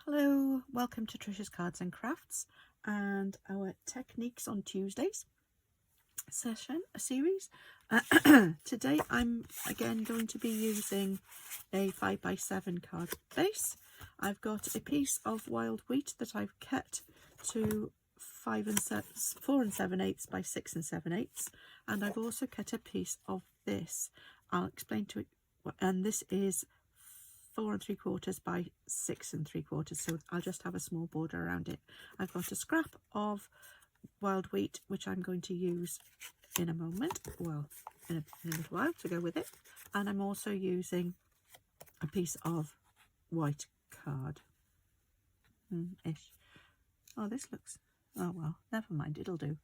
Hello, welcome to Trisha's Cards and Crafts and our Techniques on Tuesdays series. Today I'm again going to be using a 5x7 card base. I've got a piece of wild wheat that I've cut to 4 7/8 by 6 7/8, and I've also cut a piece of this. I'll explain to it, and this is 4 3/4 by 6 3/4, so I'll just have a small border around it. I've got a scrap of wild wheat which I'm going to use in a moment, well, in a little while, to go with it, and I'm also using a piece of white card ish. Oh, this looks, oh well, never mind, it'll do.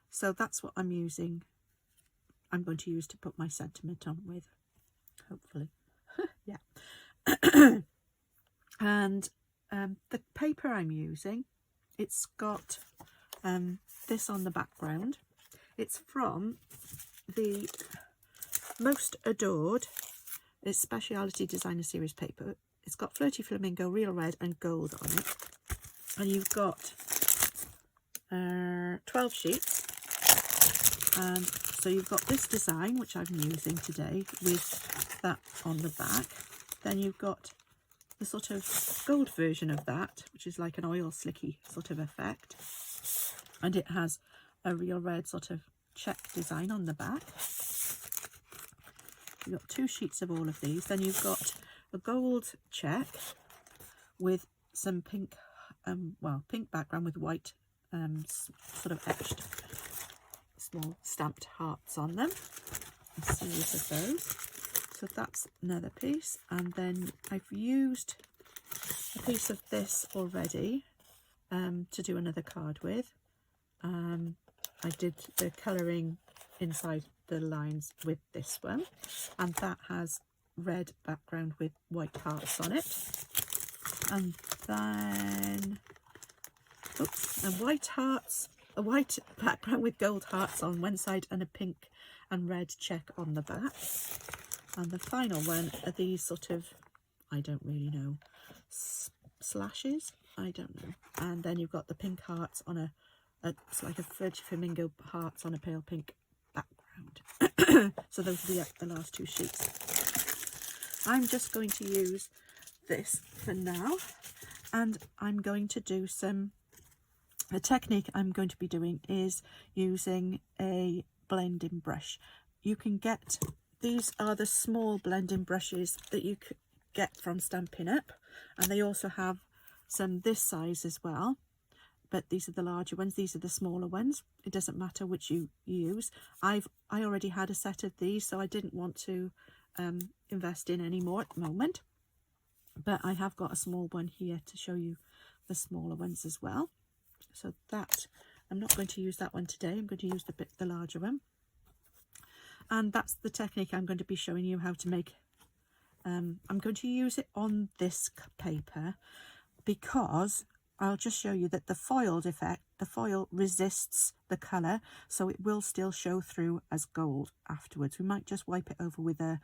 So that's what I'm using. I'm going to use to put my sentiment on with, hopefully. Yeah. And the paper I'm using, it's got this on the background. It's from the Most Adored, it's Speciality Designer Series paper. It's got Flirty Flamingo, Real Red and Gold on it, and you've got 12 sheets, and so you've got this design which I'm using today with that on the back. Then you've got the sort of gold version of that, which is like an oil slicky sort of effect, and it has a real red sort of check design on the back. You've got 2 sheets of all of these. Then you've got a gold check with some pink, pink background with white sort of etched small stamped hearts on them, a series of those. So that's another piece, and then I've used a piece of this already to do another card with. I did the colouring inside the lines with this one, and that has red background with white hearts on it, and then a white background with gold hearts on one side and a pink and red check on the back. And the final one are these sort of, I don't really know, slashes, I don't know. And then you've got the pink hearts on it's like a Flirty Flamingo hearts on a pale pink background. So those are the last 2 sheets. I'm just going to use this for now, and I'm going to do the technique I'm going to be doing is using a blending brush. You can get, these are the small blending brushes that you could get from Stampin' Up, and they also have some this size as well, but these are the larger ones, these are the smaller ones. It doesn't matter which you use. I already had a set of these, so I didn't want to invest in any more at the moment, but I have got a small one here to show you the smaller ones as well. So that, I'm not going to use that one today, I'm going to use the larger one. And that's the technique I'm going to be showing you how to make. I'm going to use it on this paper because I'll just show you that the foiled effect, the foil resists the colour, so it will still show through as gold afterwards. We might just wipe it over with a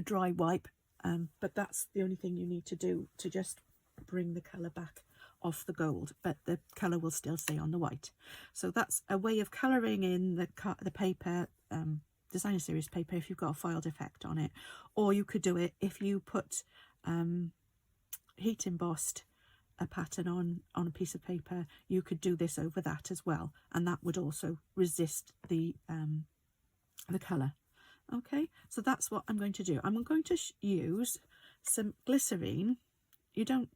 dry wipe, but that's the only thing you need to do to just bring the colour back off the gold, but the colour will still stay on the white. So that's a way of colouring in the paper, designer series paper, if you've got a foiled effect on it. Or you could do it if you put heat embossed a pattern on a piece of paper. You could do this over that as well, and that would also resist the colour. Okay, so that's what I'm going to do. I'm going to use some glycerin. You don't,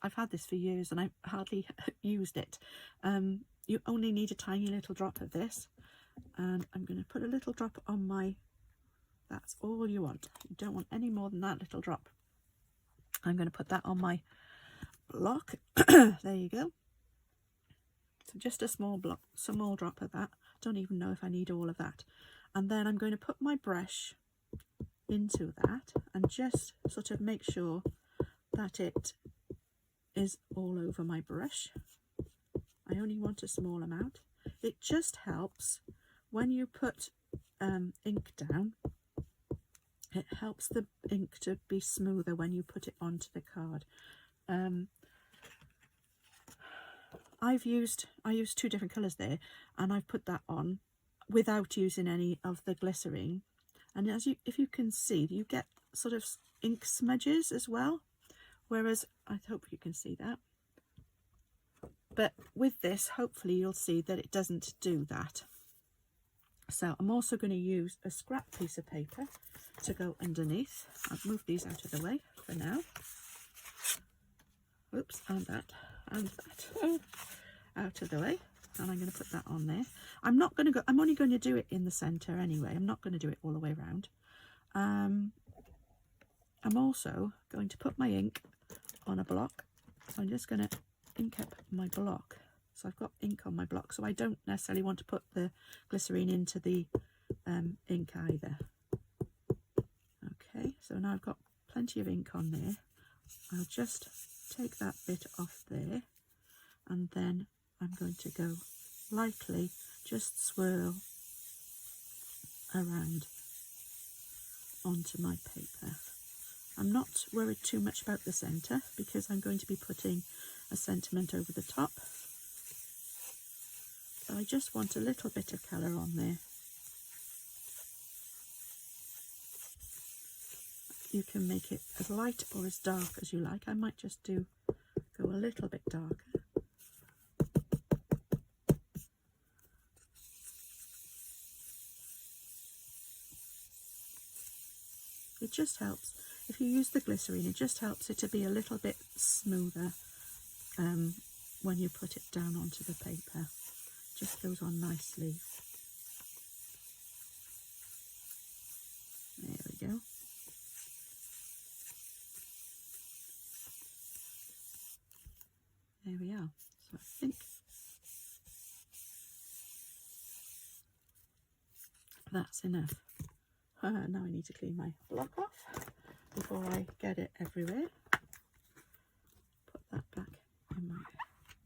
I've had this for years and I've hardly used it. You only need a tiny little drop of this, and I'm going to put a little drop on my, that's all you want. You don't want any more than that little drop. I'm going to put that on my block. There you go. So just a small drop of that. Don't even know if I need all of that. And then I'm going to put my brush into that and just sort of make sure that it is all over my brush. I only want a small amount. It just helps when you put ink down. It helps ink to be smoother when you put it onto the card. I used 2 different colours there, and I've put that on without using any of the glycerin. And if you can see, you get sort of ink smudges as well, whereas I hope you can see that. But with this, hopefully you'll see that it doesn't do that. So I'm also going to use a scrap piece of paper to go underneath. I've moved these out of the way for now. Oops, and that out of the way. And I'm going to put that on there. I'm only going to do it in the centre anyway. I'm not going to do it all the way around. I'm also going to put my ink on a block. So I'm just going to ink up my block. So I've got ink on my block, so I don't necessarily want to put the glycerin into the ink either. Okay, so now I've got plenty of ink on there. I'll just take that bit off there, and then I'm going to go lightly, just swirl around onto my paper. I'm not worried too much about the centre because I'm going to be putting a sentiment over the top. So I just want a little bit of colour on there. You can make it as light or as dark as you like. I might just go a little bit darker. It just helps. If you use the glycerin, it just helps it to be a little bit smoother when you put it down onto the paper. Just goes on nicely. There we go. There we are. So I think that's enough. Now I need to clean my block off before I get it everywhere. Put that back in my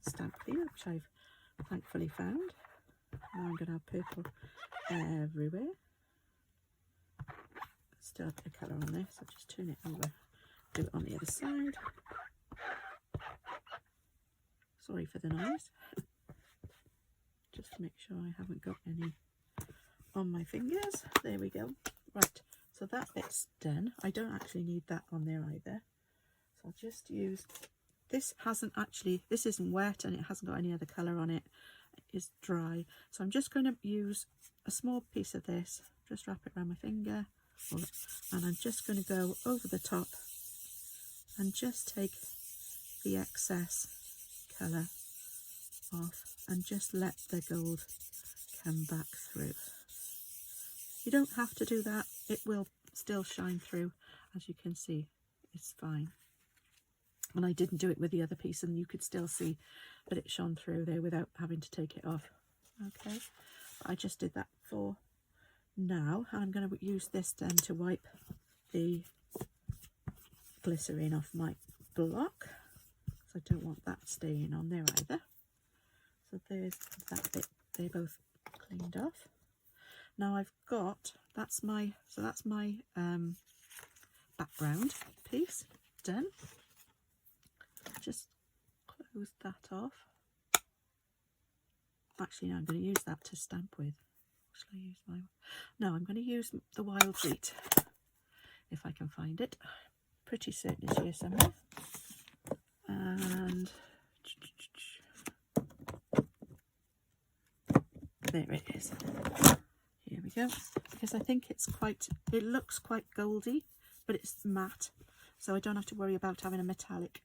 stamp cleaner, which I've thankfully found. Now I'm going to have purple everywhere. Still a bit of colour on there, so just turn it over. Do it on the other side. Sorry for the noise. Just to make sure I haven't got any on my fingers. There we go. Right, so that bit's done. I don't actually need that on there either. So I'll just use, this isn't wet and it hasn't got any other colour on it. It is dry. So I'm just going to use a small piece of this, just wrap it around my finger, and I'm just going to go over the top and just take the excess colour off and just let the gold come back through. You don't have to do that, it will still shine through. As you can see, it's fine. And I didn't do it with the other piece, and you could still see that it shone through there without having to take it off. Okay, I just did that for now. I'm going to use this then to wipe the glycerin off my block, so I don't want that staying on there either. So there's that bit, they're both cleaned off. Now I've got, that's my background piece done. Just close that off. Actually, no, I'm going to use that to stamp with. Shall I use my? No, I'm going to use the wild wheat if I can find it. Pretty certain it's here somewhere. And there it is. Here we go. Because I think it looks quite goldy, but it's matte, so I don't have to worry about having a metallic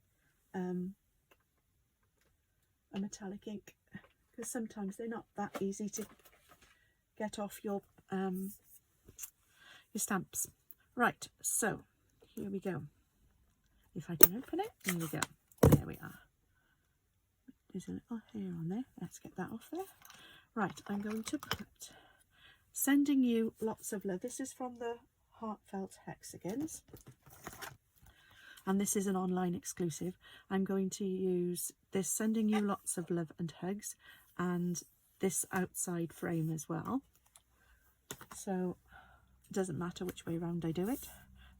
ink, because sometimes they're not that easy to get off your stamps. Right, so here we go. If I can open it, here we go. There we are. There's a little hair on there. Let's get that off there. Right, I'm going to put Sending You Lots of Love. This is from the Heartfelt Hexagons, and this is an online exclusive. I'm going to use this Sending You Lots of Love and Hugs, and this outside frame as well. So it doesn't matter which way round I do it.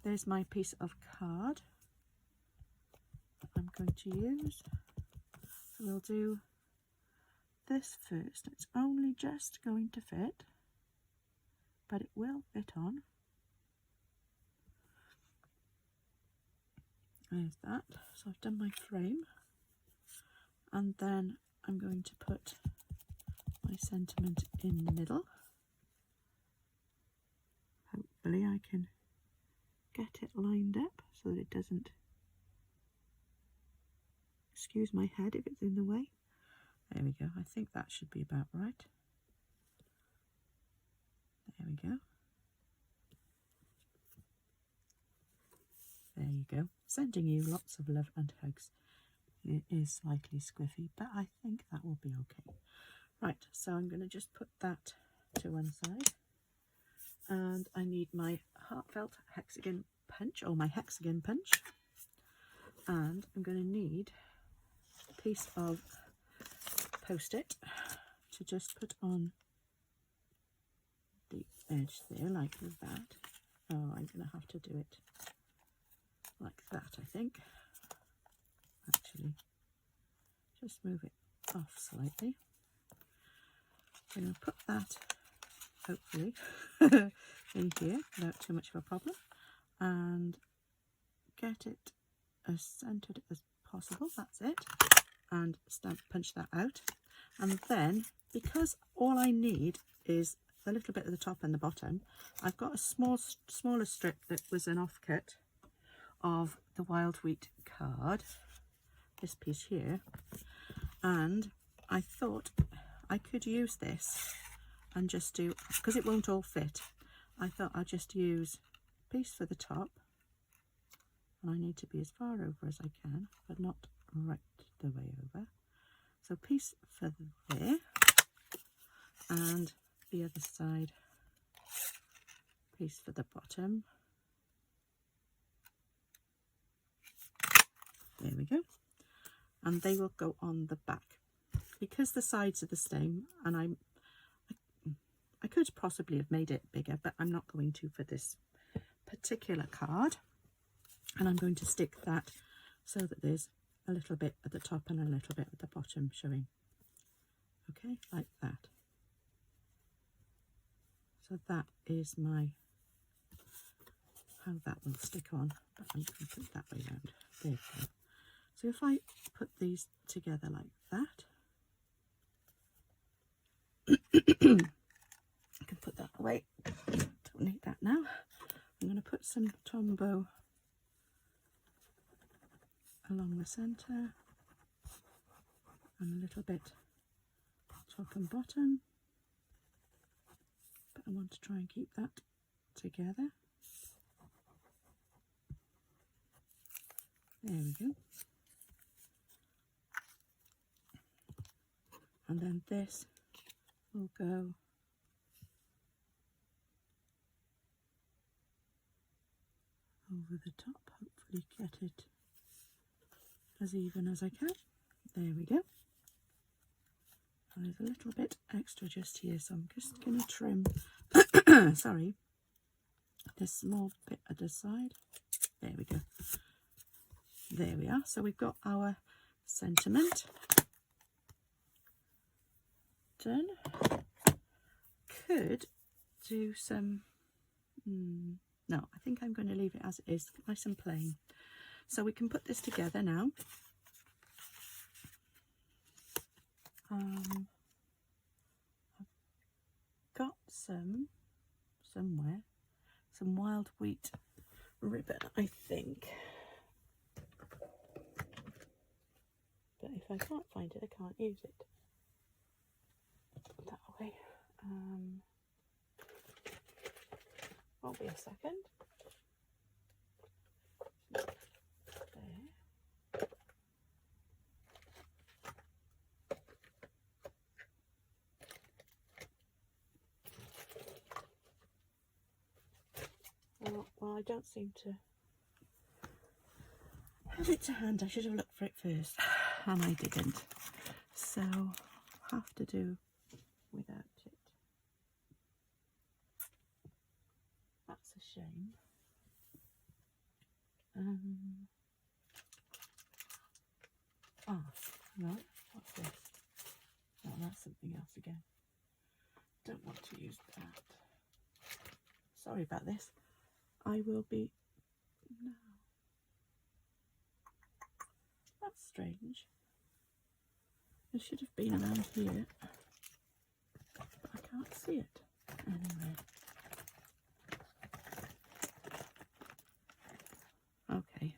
there's my piece of card that I'm going to use. So we'll do this first. It's only just going to fit, but it will fit on. There's that. So I've done my frame, and then I'm going to put my sentiment in the middle. Hopefully I can get it lined up so that it doesn't, excuse my head if it's in the way. There we go. I think that should be about right. There we go. There you go. Sending you lots of love and hugs. It is slightly squiffy, but I think that will be okay. Right, so I'm going to just put that to one side. And I need my heartfelt hexagon punch, or my hexagon punch. And I'm going to need a piece of Post-it to just put on the edge there, like that. Oh, I'm going to have to do it like that, I think. Actually, just move it off slightly. I'm going to put that, hopefully, in here without too much of a problem, and get it as centered as possible. That's it. And punch that out. And then, because all I need is a little bit at the top and the bottom, I've got a smaller strip that was an offcut of the wild wheat card, this piece here, and I thought I could use this and just do, because it won't all fit, I thought I'd just use a piece for the top, and I need to be as far over as I can, but not right the way over. So piece for there, and the other side, piece for the bottom. There we go. And they will go on the back. Because the sides are the same, and I could possibly have made it bigger, but I'm not going to for this particular card. And I'm going to stick that so that there's a little bit at the top and a little bit at the bottom showing. Okay, like that. So that is how that will stick on, but I'm going to put it that way around. There you go. So if I put these together like that, I can put that away. Don't need that now. I'm going to put some Tombow along the centre and a little bit top and bottom, but I want to try and keep that together. There we go. And then this will go over the top, hopefully get it as even as I can. There we go. And there's a little bit extra just here, so I'm just going to trim, sorry, this small bit at the side. There we go. There we are. So we've got our sentiment done. Could do some, no, I think I'm going to leave it as it is, nice and plain. So we can put this together now. I've got somewhere some wild wheat ribbon, I think. But if I can't find it, I can't use it. Put that away. Won't be a second. There. Well, I don't seem to have it to hand. I should have looked for it first, and I didn't. So, have to do without it. That's a shame. Oh, no, what's this? No, that's something else again. Don't want to use that. Sorry about this. I will be... No. That's strange. It should have been around here, but I can't see it. Anyway. Okay.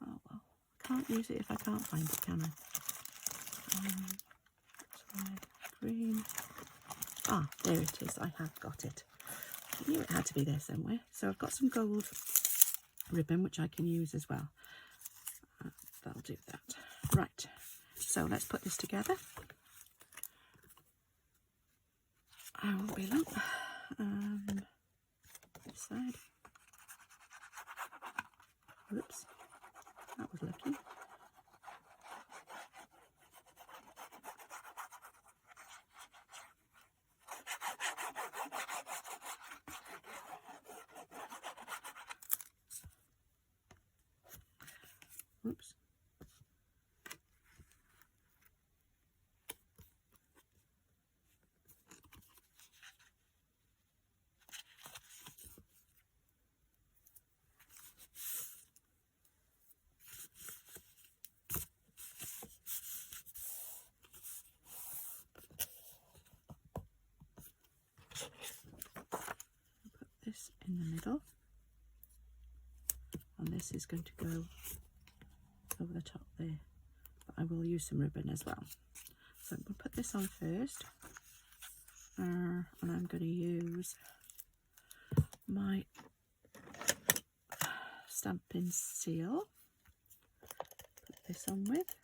Oh well. I can't use it if I can't find it, can I? Red, green. Ah, there it is. I have got it. I knew it had to be there somewhere. So I've got some gold ribbon, which I can use as well. That'll do that. Right. So let's put this together. I won't be long. This side. Whoops. That was lucky. Oops. Put this in the middle, and this is going to go over the top there, but I will use some ribbon as well. So I'm going to put this on first, and I'm going to use my stamping seal. Put this on with.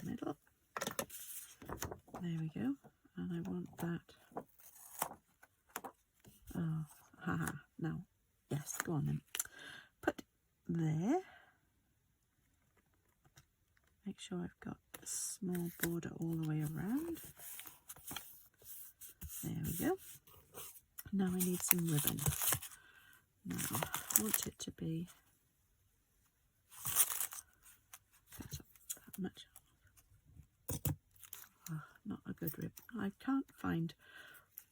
Middle. There we go. And I want that. Oh, haha. No. Yes, go on then. Put there. Make sure I've got a small border all the way around. There we go. Now I need some ribbon. Now I want it to be that much. Oh, not a good ribbon. I can't find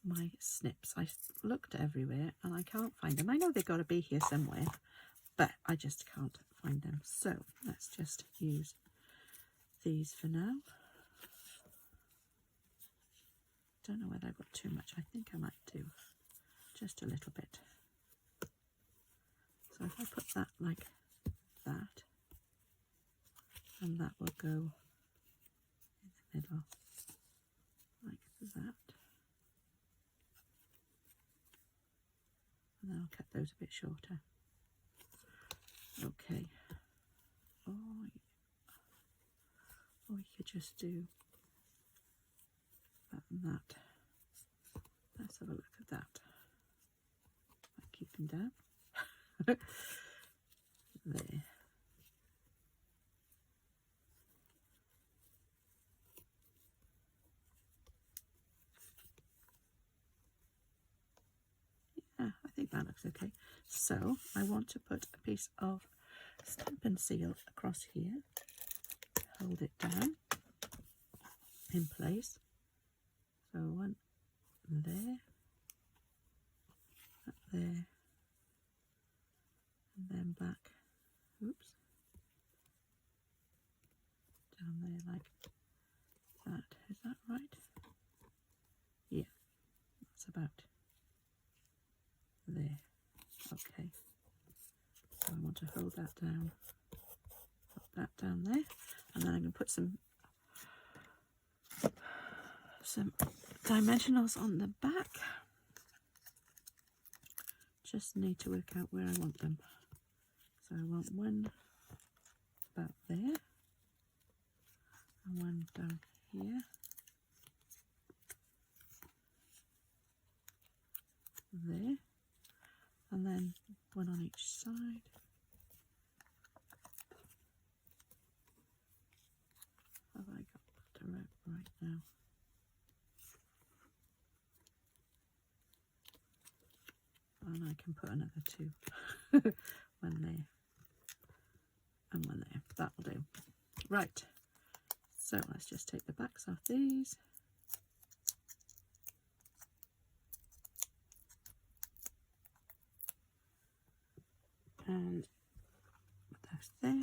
my snips. I looked everywhere and I can't find them. I know they've got to be here somewhere, but I just can't find them. So let's just use these for now. Don't know whether I've got too much. I think I might do just a little bit. So if I put that like that, and that will go in the middle like that. And then I'll cut those a bit shorter. Okay. Or you could just do that and that. Let's have a look at that. I keep them down. There. Yeah, I think that looks okay. So I want to put a piece of stampin' seal across here. Hold it down in place. So one there, up there, and then back. Oops. Down there like that. Is that right? Yeah, that's about there. Okay. So I want to hold that down. Put that down there, and then I'm going to put some dimensionals on the back. Just need to work out where I want them. So I want one about there, and one down here, there, and then one on each side. Have I got that right now? And I can put another 2 one there and one there. That'll do. Right, so let's just take the backs off these. And put those there.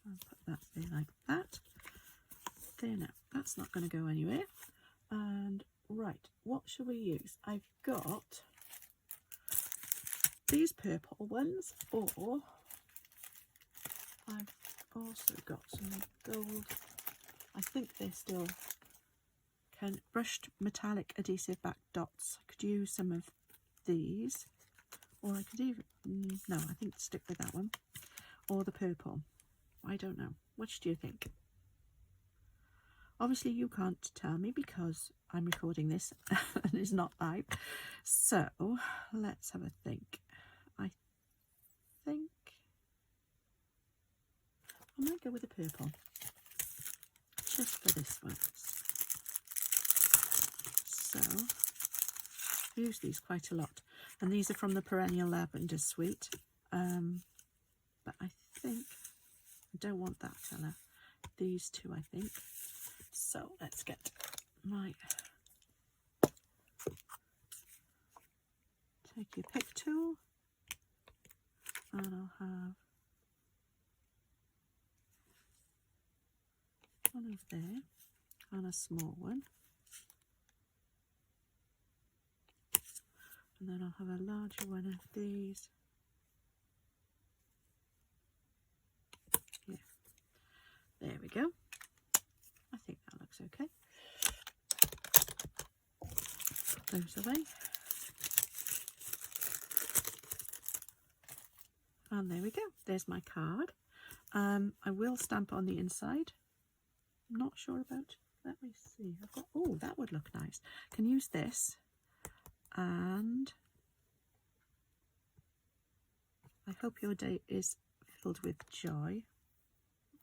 I'll put that there like that. There now, that's not going to go anywhere. And right, what shall we use? I've got these purple ones, or I've also got some gold. I think they're still brushed metallic adhesive back dots. I could use some of these, or I could even, no, I think stick with that one, or the purple. I don't know. Which do you think? Obviously you can't tell me because I'm recording this and it's not live. So let's have a think. I think I might go with the purple just for this one. So I use these quite a lot, and these are from the Perennial Lavender Suite, but I think I don't want that colour. These two, I think. So let's get my take your pick tool, and I'll have one of there and a small one, and then I'll have a larger one of these. Yeah, there we go. I think that looks okay. Put those away. And there we go. There's my card. I will stamp on the inside. I'm not sure about, let me see. I've got, oh, that would look nice. Can use this. And I hope your day is filled with joy.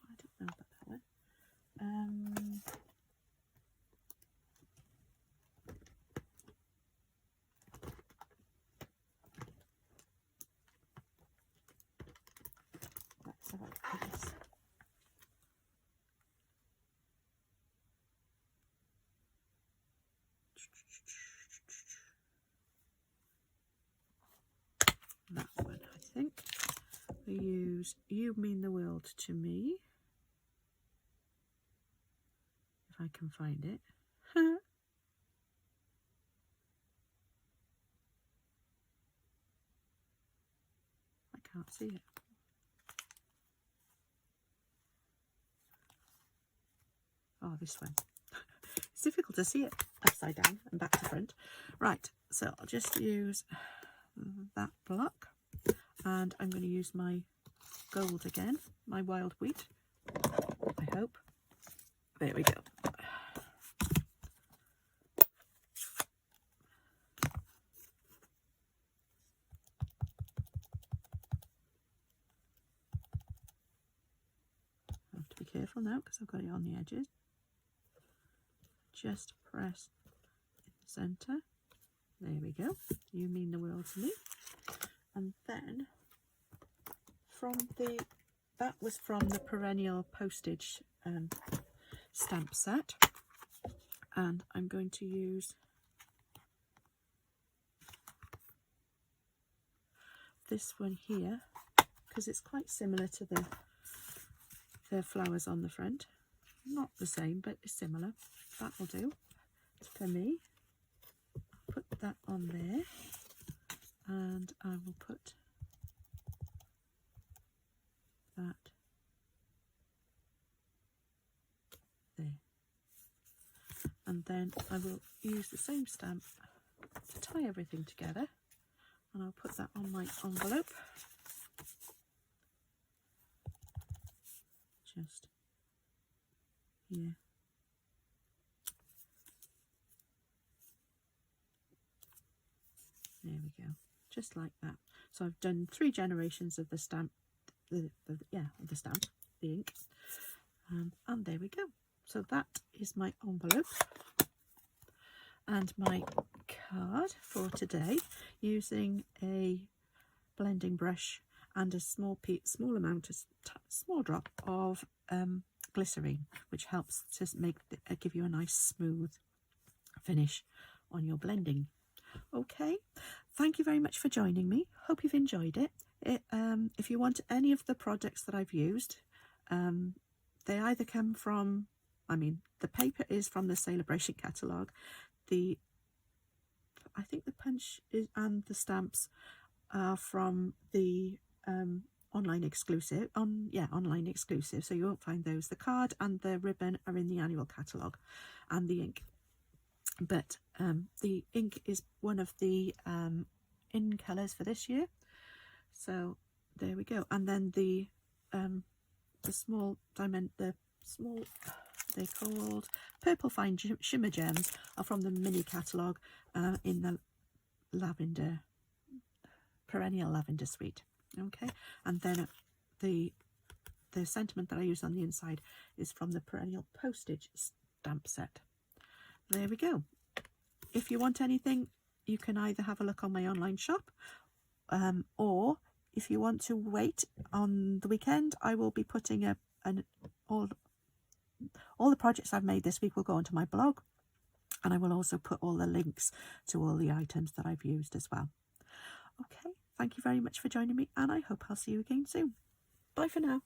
I don't know about that one. Let's have a look at this. That one, I think. We use You Mean the World to Me. If I can find it. I can't see it. Oh, this one. It's difficult to see it upside down and back to front. Right, so I'll just use that block, and I'm going to use my gold again, my wild wheat, I hope. There we go. I have to be careful now because I've got it on the edges. Just press in the centre. There we go. You Mean the World to Me. And then that was from the Perennial Postage stamp set, and I'm going to use this one here because it's quite similar to the flowers on the front. Not the same, but it's similar. That will do for me. I'll put that on there, and I will put that there, and then I will use the same stamp to tie everything together, and I'll put that on my envelope just here. go, just like that. So I've done 3 generations of the stamp, the stamp, the ink, and there we go. So that is my envelope and my card for today, using a blending brush and a small drop of glycerin, which helps to give you a nice smooth finish on your blending. Okay, thank you very much for joining me. Hope you've enjoyed it. If you want any of the products that I've used, they either come from, the paper is from the Saleabration catalogue. I think the punch and the stamps are from the online exclusive. Online exclusive. So you won't find those. The card and the ribbon are in the annual catalogue, and the ink. But the ink is one of the in colours for this year. So there we go. And then the small diamond, they're called Purple Fine Shimmer Gems, are from the mini catalogue in the lavender, perennial lavender suite. Okay, and then the sentiment that I use on the inside is from the perennial postage stamp set. There we go. If you want anything, you can either have a look on my online shop, or if you want to wait on the weekend, I will be putting all the projects I've made this week will go onto my blog, and I will also put all the links to all the items that I've used as well. Okay, thank you very much for joining me, and I hope I'll see you again soon. Bye for now.